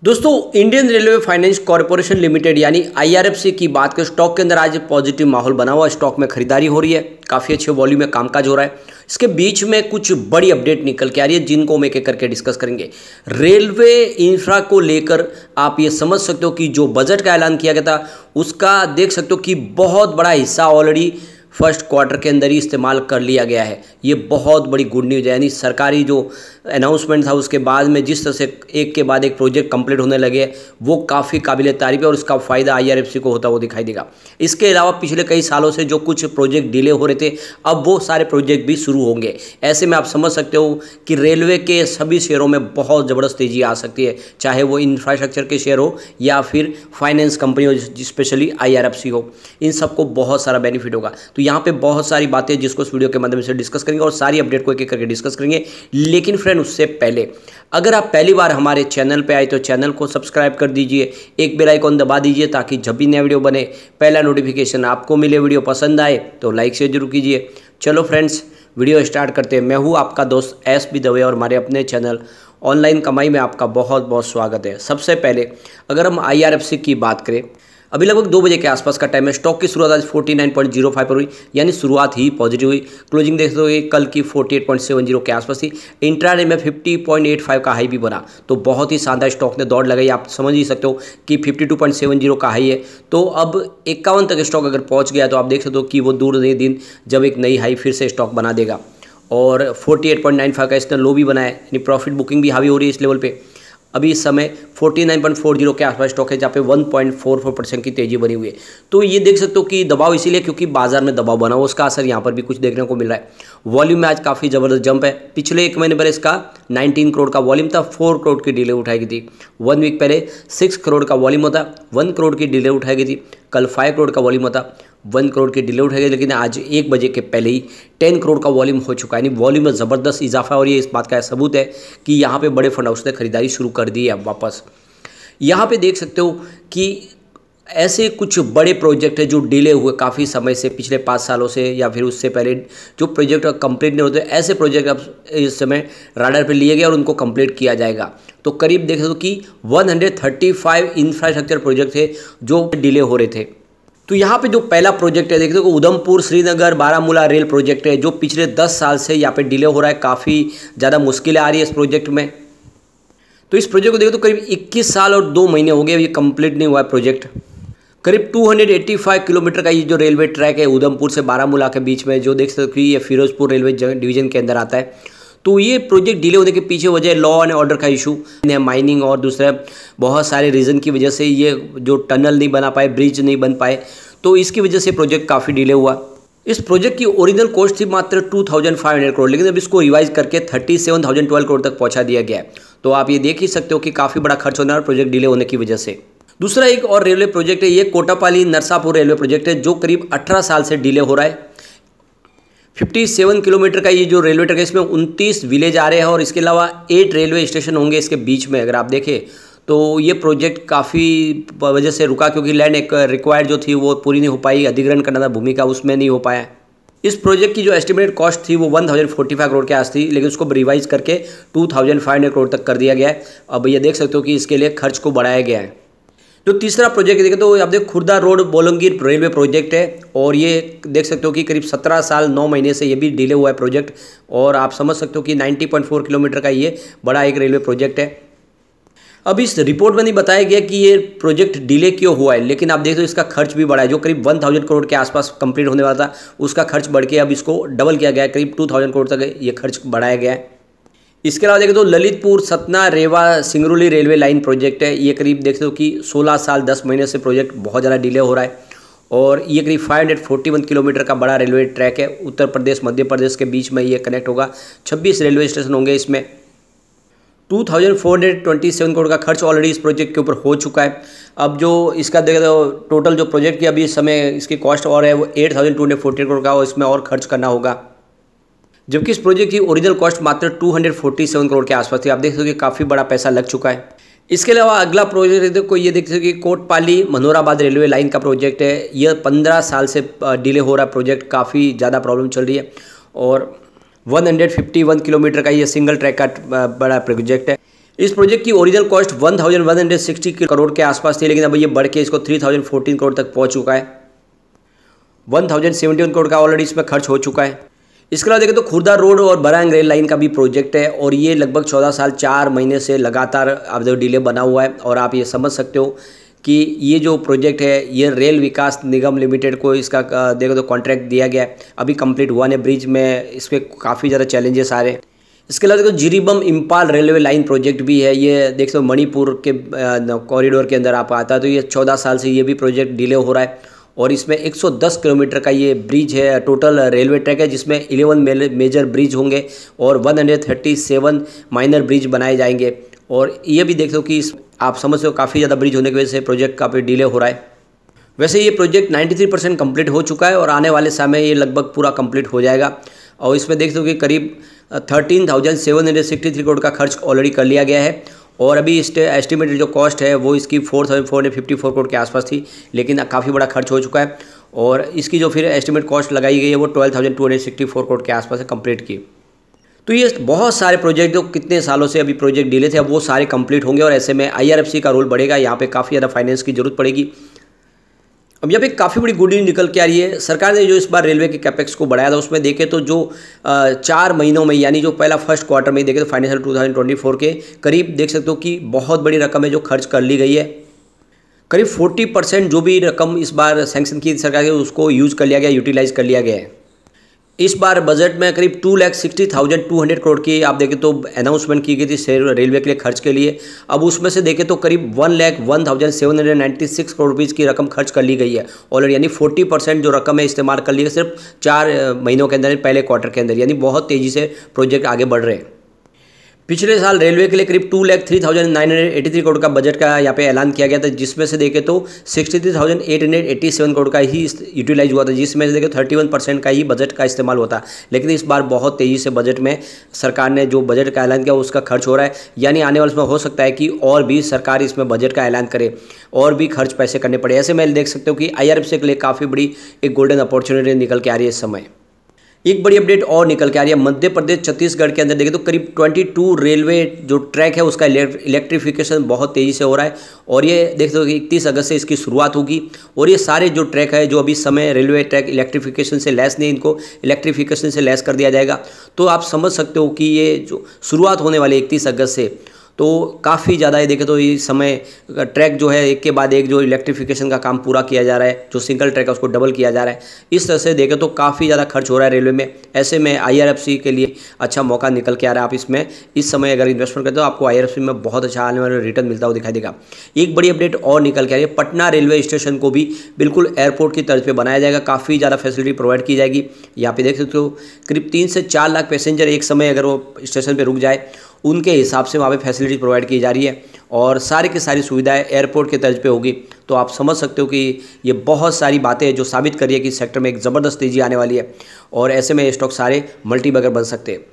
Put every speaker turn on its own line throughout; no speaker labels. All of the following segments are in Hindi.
दोस्तों, Indian railway finance corporation limited यानी आईआरएफसी की बात करें, स्टॉक के अंदर आज पॉजिटिव माहौल बना हुआ। स्टॉक में खरीदारी हो रही है, काफ़ी अच्छे वॉल्यूम में कामकाज हो रहा है। इसके बीच में कुछ बड़ी अपडेट निकल के आ रही है जिनको हम एक एक करके डिस्कस करेंगे। रेलवे इंफ्रा को लेकर आप ये समझ सकते हो कि जो बजट का ऐलान किया गया था उसका देख सकते हो कि बहुत बड़ा हिस्सा ऑलरेडी फर्स्ट क्वार्टर के अंदर ही इस्तेमाल कर लिया गया है। ये बहुत बड़ी गुड न्यूज़ है। यानी सरकारी जो अनाउंसमेंट था उसके बाद में जिस तरह से एक के बाद एक प्रोजेक्ट कंप्लीट होने लगे वो काफ़ी काबिल तारीफ है और उसका फ़ायदा आईआरएफसी को होता हुआ दिखाई देगा। इसके अलावा पिछले कई सालों से जो कुछ प्रोजेक्ट डिले हो रहे थे अब वो सारे प्रोजेक्ट भी शुरू होंगे। ऐसे में आप समझ सकते हो कि रेलवे के सभी शेयरों में बहुत ज़बरदस्त तेज़ी आ सकती है, चाहे वो इंफ्रास्ट्रक्चर के शेयर हो या फिर फाइनेंस कंपनी हो, स्पेशली आईआरएफसी हो। इन सबको बहुत सारा बेनिफिट होगा। तो यहाँ पे बहुत सारी बातें जिसको इस वीडियो के माध्यम से डिस्कस करेंगे और सारी अपडेट को एक एक करके डिस्कस करेंगे। लेकिन फ्रेंड, उससे पहले अगर आप पहली बार हमारे चैनल पे आए तो चैनल को सब्सक्राइब कर दीजिए, एक बेल आइकॉन दबा दीजिए ताकि जब भी नया वीडियो बने पहला नोटिफिकेशन आपको मिले। वीडियो पसंद आए तो लाइक शेयर जरूर कीजिए। चलो फ्रेंड्स, वीडियो स्टार्ट करते हैं। मैं हूँ आपका दोस्त एसबी दवे और हमारे अपने चैनल ऑनलाइन कमाई में आपका बहुत बहुत स्वागत है। सबसे पहले अगर हम आईआरएफसी की बात करें, अभी लगभग 2 बजे के आसपास का टाइम है। स्टॉक की शुरुआत आज 49.05 पर हुई, यानी शुरुआत ही पॉजिटिव हुई। क्लोजिंग देखते हुए कल की 48.70 के आसपास थी। इंट्राडे में 50.85 का हाई भी बना, तो बहुत ही शानदार स्टॉक ने दौड़ लगाई। आप समझ ही सकते हो कि 52.70 का हाई है, तो अब 51 तक स्टॉक अगर पहुंच गया तो आप देख सकते हो कि वो दूर नहीं दिन जब एक नई हाई फिर से स्टॉक बना देगा। और 48.95 का इसने लो भी बनाया, यानी प्रॉफिट बुकिंग भी हावी हो रही है इस लेवल पे। अभी इस समय 49.40 के आसपास स्टॉक है, जहाँ पे 1.44% की तेजी बनी हुई है। तो ये देख सकते हो कि दबाव इसीलिए क्योंकि बाजार में दबाव बना हो, उसका असर यहाँ पर भी कुछ देखने को मिल रहा है। वॉल्यूम में आज काफ़ी ज़बरदस्त जंप है। पिछले एक महीने पहले इसका 19 करोड़ का वॉल्यूम था, 4 करोड़ की डीले उठाई गई थी। 1 वीक पहले 6 करोड़ का वॉल्यूम होता, 1 करोड़ की डीले उठाई गई थी। कल 5 करोड़ का वॉल्यूम होता, 1 करोड़ की डिले उठाई गई। लेकिन आज 1 बजे के पहले ही 10 करोड़ का वॉल्यूम हो चुका है। यानी वॉल्यूम में ज़बरदस्त इजाफा और ये इस बात का सबूत है कि यहाँ पे बड़े फंड हाउस ने खरीदारी शुरू कर दी है। अब वापस यहाँ पे देख सकते हो कि ऐसे कुछ बड़े प्रोजेक्ट है जो डिले हुए काफ़ी समय से, पिछले 5 सालों से या फिर उससे पहले जो प्रोजेक्ट कंप्लीट नहीं होते, ऐसे प्रोजेक्ट अब इस समय राडार पे लिए गए और उनको कंप्लीट किया जाएगा। तो करीब देख सकते हो कि 135 इंफ्रास्ट्रक्चर प्रोजेक्ट थे जो डिले हो रहे थे। तो यहाँ पे जो पहला प्रोजेक्ट है देखते हो उधमपुर श्रीनगर बारामूला रेल प्रोजेक्ट है, जो पिछले 10 साल से यहाँ पे डिले हो रहा है। काफ़ी ज़्यादा मुश्किलें आ रही है इस प्रोजेक्ट में। तो इस प्रोजेक्ट को देखो तो करीब 21 साल और 2 महीने हो गए, ये कंप्लीट नहीं हुआ है प्रोजेक्ट। करीब 285 किलोमीटर का ये जो रेलवे ट्रैक है उधमपुर से बारामूला के बीच में, जो देख सकते हो कि ये फिरोजपुर रेलवे डिवीजन के अंदर आता है। तो ये प्रोजेक्ट डिले होने के पीछे वजह लॉ एंड ऑर्डर का इशू, माइनिंग और दूसरे बहुत सारे रीज़न की वजह से ये जो टनल नहीं बना पाए, ब्रिज नहीं बन पाए, तो इसकी वजह से प्रोजेक्ट काफ़ी डिले हुआ। इस प्रोजेक्ट की ओरिजिनल कॉस्ट थी मात्र 2500 करोड़, लेकिन अब इसको रिवाइज करके 37,012 करोड़ तक पहुंचा दिया गया है। तो आप ये देख ही सकते हो कि काफ़ी बड़ा खर्च होना है प्रोजेक्ट डिले होने की वजह से। दूसरा एक और रेलवे प्रोजेक्ट है, ये कोटापाली नरसापुर रेलवे प्रोजेक्ट है, जो करीब 18 साल से डिले हो रहा है। 57 किलोमीटर का ये जो रेलवे ट्रैक है, इसमें 29 विलेज आ रहे हैं और इसके अलावा 8 रेलवे स्टेशन होंगे इसके बीच में। अगर आप देखें तो ये प्रोजेक्ट काफ़ी वजह से रुका, क्योंकि लैंड एक रिक्वायर्ड जो थी वो पूरी नहीं हो पाई, अधिग्रहण करना था भूमि का, उसमें नहीं हो पाया। इस प्रोजेक्ट की जो एस्टिमेटेड कॉस्ट थी वो 1045 करोड़ के आस थी, लेकिन उसको रिवाइज करके 2500 करोड़ तक कर दिया गया है। अब ये देख सकते हो कि इसके लिए खर्च को बढ़ाया गया है। जो तीसरा प्रोजेक्ट देखें तो आप देखो Khurda road Bolangir railway project है, और ये देख सकते हो कि करीब 17 साल 9 महीने से ये भी डिले हुआ है प्रोजेक्ट। और आप समझ सकते हो कि 90.4 किलोमीटर का ये बड़ा एक रेलवे प्रोजेक्ट है। अब इस रिपोर्ट में नहीं बताया गया कि ये प्रोजेक्ट डिले क्यों हुआ है, लेकिन आप देखो इसका खर्च भी बढ़ा है। जो करीब 1000 करोड़ के आसपास कंप्लीट होने वाला था उसका खर्च बढ़ के अब इसको डबल किया गया है, करीब 2000 करोड़ तक ये खर्च बढ़ाया गया है। इसके अलावा देखें तो ललितपुर सतना रेवा सिंगरौली रेलवे लाइन प्रोजेक्ट है, ये करीब देखते हो कि 16 साल 10 महीने से प्रोजेक्ट बहुत ज़्यादा डिले हो रहा है। और ये करीब 541 किलोमीटर का बड़ा रेलवे ट्रैक है, उत्तर प्रदेश मध्य प्रदेश के बीच में ये कनेक्ट होगा। 26 रेलवे स्टेशन होंगे इसमें। 2427 करोड़ का खर्च ऑलरेडी इस प्रोजेक्ट के ऊपर हो चुका है। अब जो इसका देखें तो टोटल जो प्रोजेक्ट की अभी इस समय इसकी कॉस्ट और है वो 8240 करोड़ का, और इसमें और खर्च करना होगा। जबकि इस प्रोजेक्ट की ओरिजिनल कॉस्ट मात्र 247 करोड़ के आसपास थी। आप देख सकते हो कि काफ़ी बड़ा पैसा लग चुका है। इसके अलावा अगला प्रोजेक्ट को ये देख सकते हो कि कोटपाली मनोराबाद रेलवे लाइन का प्रोजेक्ट है। यह 15 साल से डिले हो रहा प्रोजेक्ट, काफ़ी ज़्यादा प्रॉब्लम चल रही है। और 151 किलोमीटर का ये सिंगल ट्रैक का बड़ा प्रोजेक्ट है। इस प्रोजेक्ट की ओरिजिनल कॉस्ट 1160 करोड़ के आसपास थी, लेकिन अब ये बढ़ के इसको 3014 करोड़ तक पहुंच चुका है। 1071 करोड़ का ऑलरेडी इसमें खर्च हो चुका है। इसके अलावा देखें तो खुर्दा रोड और बरांग रेल लाइन का भी प्रोजेक्ट है और ये लगभग 14 साल 4 महीने से लगातार अब डिले बना हुआ है। और आप ये समझ सकते हो कि ये जो प्रोजेक्ट है ये रेल विकास निगम लिमिटेड को इसका देखो तो कॉन्ट्रैक्ट दिया गया है, अभी कंप्लीट हुआ नहीं। ब्रिज में इस पर काफ़ी ज़्यादा चैलेंजेस आ रहे हैं। इसके अलावा देखो जिरीबम इम्फाल रेलवे लाइन प्रोजेक्ट भी है, ये देख सकते हो मणिपुर के कॉरिडोर के अंदर आप आता है। तो ये 14 साल से ये भी प्रोजेक्ट डिले हो रहा है और इसमें 110 किलोमीटर का ये ब्रिज है, टोटल रेलवे ट्रैक है, जिसमें 11 मेजर ब्रिज होंगे और 137 माइनर ब्रिज बनाए जाएंगे। और ये भी देख लो कि आप समझते हो काफ़ी ज़्यादा ब्रिज होने की वजह से प्रोजेक्ट काफ़ी डिले हो रहा है। वैसे ये प्रोजेक्ट 93% कंप्लीट हो चुका है और आने वाले समय ये लगभग पूरा कंप्लीट हो जाएगा। और इसमें देख लो कि करीब 13,763 करोड़ का खर्च ऑलरेडी कर लिया गया है और अभी एस्टिमेटेड जो कॉस्ट है वो इसकी 4,454 करोड़ के आसपास थी, लेकिन काफ़ी बड़ा खर्च हो चुका है। और इसकी जो फिर एस्टिमेट कॉस्ट लगाई गई है वो 12,264 करोड़ के आसपास है कंप्लीट की। तो ये बहुत सारे प्रोजेक्ट जो कितने सालों से अभी प्रोजेक्ट डिले थे, अब वो सारे कंप्लीट होंगे और ऐसे में IRFC का रोल बढ़ेगा। यहाँ पे काफ़ी ज़्यादा फाइनेंस की जरूरत पड़ेगी। अब यहाँ पे काफ़ी बड़ी गुड न्यूज़ निकल के आ रही है। सरकार ने जो इस बार रेलवे के कैपेक्स को बढ़ाया था उसमें देखें तो जो 4 महीनों में यानी जो पहला फर्स्ट क्वार्टर में देखें तो फाइनेंशियल 2024 के करीब देख सकते हो कि बहुत बड़ी रकम है जो खर्च कर ली गई है। करीब 40% जो भी रकम इस बार सैंक्शन की सरकार के उसको यूज़ कर लिया गया, यूटिलाइज कर लिया गया है। इस बार बजट में करीब 2,60,200 करोड़ की आप देखें तो अनाउंसमेंट की गई थी रेलवे के लिए खर्च के लिए। अब उसमें से देखें तो करीब 1,01,796 करोड़ रुपीज़ की रकम खर्च कर ली गई है ऑलरेडी, यानी 40% जो रकम है इस्तेमाल कर ली है सिर्फ 4 महीनों के अंदर, पहले क्वार्टर के अंदर, यानी बहुत तेज़ी से प्रोजेक्ट आगे बढ़ रहे हैं। पिछले साल रेलवे के लिए करीब 2,03,983 करोड़ का बजट का यहाँ पे ऐलान किया गया था, जिसमें से देखें तो 63,887 करोड़ का ही यूटिलाइज हुआ था, जिसमें से देखें 31% का ही बजट का इस्तेमाल होता। लेकिन इस बार बहुत तेज़ी से बजट में सरकार ने जो बजट का ऐलान किया उसका खर्च हो रहा है, यानी आने वाले समय हो सकता है कि और भी सरकार इसमें बजट का ऐलान करे और भी खर्च पैसे करने पड़े। ऐसे में देख सकते हो कि IRFC के लिए काफ़ी बड़ी एक गोल्डन अपॉर्चुनिटी निकल के आ रही है इस समय। एक बड़ी अपडेट और निकल के आ रही है, मध्य प्रदेश छत्तीसगढ़ के अंदर देखें तो करीब 22 रेलवे जो ट्रैक है उसका इलेक्ट्रिफिकेशन बहुत तेज़ी से हो रहा है और ये देख दो कि 31 अगस्त से इसकी शुरुआत होगी। और ये सारे जो ट्रैक है जो अभी समय रेलवे ट्रैक इलेक्ट्रिफिकेशन से लैस नहीं, इनको इलेक्ट्रिफिकेशन से लैस कर दिया जाएगा। तो आप समझ सकते हो कि ये जो शुरुआत होने वाली 31 अगस्त से, तो काफ़ी ज़्यादा ये देखें तो ये समय ट्रैक जो है एक के बाद एक जो इलेक्ट्रिफिकेशन का काम पूरा किया जा रहा है, जो सिंगल ट्रैक है उसको डबल किया जा रहा है। इस तरह से देखें तो काफ़ी ज़्यादा खर्च हो रहा है रेलवे में। ऐसे में IRFC के लिए अच्छा मौका निकल के आ रहा है। आप इसमें इस समय अगर इन्वेस्टमेंट करते हो आपको IRFC में बहुत अच्छा आने वाला रिटर्न मिलता हुआ दिखाई देगा। एक बड़ी अपडेट और निकल के आ रही है, पटना रेलवे स्टेशन को भी बिल्कुल एयरपोर्ट की तर्ज पर बनाया जाएगा, काफ़ी ज़्यादा फैसिलिटी प्रोवाइड की जाएगी। यहाँ पे देख सकते हो करीब 3 से 4 लाख पैसेंजर एक समय अगर वो स्टेशन पर रुक जाए उनके हिसाब से वहाँ पे फैसिलिटी प्रोवाइड की जा रही है और सारी की सारी सुविधाएं एयरपोर्ट के तर्ज पे होगी। तो आप समझ सकते हो कि ये बहुत सारी बातें जो साबित कर रही है कि सेक्टर में एक ज़बरदस्त तेज़ी आने वाली है और ऐसे में ये स्टॉक सारे मल्टी बैगर बन सकते हैं।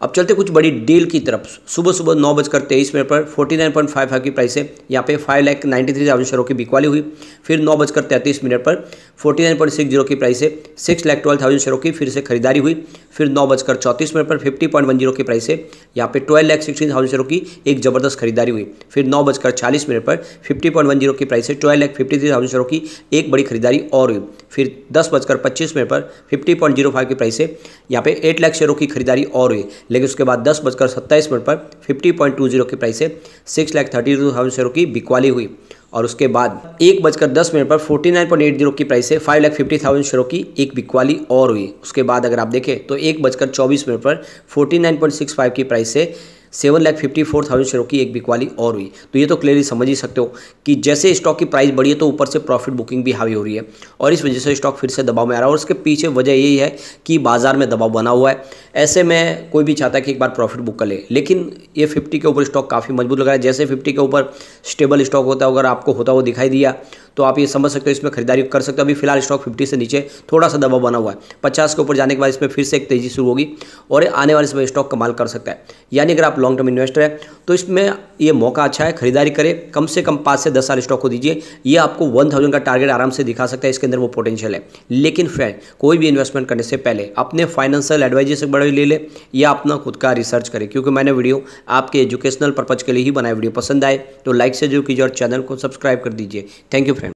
अब चलते कुछ बड़ी डील की तरफ। सुबह 9:23 पर 49.55 की प्राइस से यहाँ पे 5,93,000 शेयरों की बिकवाली हुई। फिर 9:33 पर 49.60 की प्राइस से 6,12,000 शेयरों की फिर से खरीदारी हुई। फिर 9:34 पर 50.10 की प्राइस से यहाँ पे 12,16,000 शेयरों की एक ज़बरदस्त खरीदारी हुई। फिर 9:40 पर 50.10 की प्राइस से 12,53,000 शेयरों की एक बड़ी खरीदारी और हुई। फिर 10:25 पर 50.05 की प्राइस से यहाँ पे 8 लाख शेयरों की खरीदारी और हुई। लेकिन उसके बाद 10:27 पर 50.20 की प्राइस से 6,32,000 शेयरों की बिकवाली हुई और उसके बाद 1:10 पर 49.80 की प्राइस से 5,50,000 शेयरों की एक बिकवाली और हुई। उसके बाद अगर आप देखें तो 1:24 पर 49.65 की प्राइस से 7,54,000 शेयरों की एक बिकवाली और हुई। तो ये तो क्लियरली समझ ही सकते हो कि जैसे स्टॉक की प्राइस बढ़ी है तो ऊपर से प्रॉफिट बुकिंग भी हावी हो रही है और इस वजह से स्टॉक फिर से दबाव में आ रहा है और उसके पीछे वजह यही है कि बाजार में दबाव बना हुआ है। ऐसे में कोई भी चाहता है कि एक बार प्रॉफिट बुक कर ले, लेकिन ये 50 के ऊपर स्टॉक काफ़ी मजबूत लग रहा है। जैसे 50 के ऊपर स्टेबल स्टॉक होता है, अगर आपको होता हुआ दिखाई दिया तो आप ये समझ सकते हो इसमें खरीदारी कर सकते हो। अभी फिलहाल स्टॉक 50 से नीचे थोड़ा सा दबाव बना हुआ है। 50 के ऊपर जाने के बाद इसमें फिर से एक तेज़ी शुरू होगी और आने वाले समय स्टॉक कमाल कर सकता है। यानी अगर आप आप लॉन्ग टर्म इन्वेस्टर है तो इसमें ये मौका अच्छा है, खरीदारी करें। कम से कम 5 से 10 साल स्टॉक को दीजिए, ये आपको 1000 का टारगेट आराम से दिखा सकता है, इसके अंदर वो पोटेंशियल है। लेकिन फ्रेंड, कोई भी इन्वेस्टमेंट करने से पहले अपने फाइनेंशियल एडवाइजर से बड़े ले ले या अपना खुद का रिसर्च करें, क्योंकि मैंने वीडियो आपके एजुकेशनल पर्पज के लिए ही बनाया। वीडियो पसंद आए तो लाइक से जरूर कीजिए और चैनल को सब्सक्राइब कर दीजिए। Thank you friend.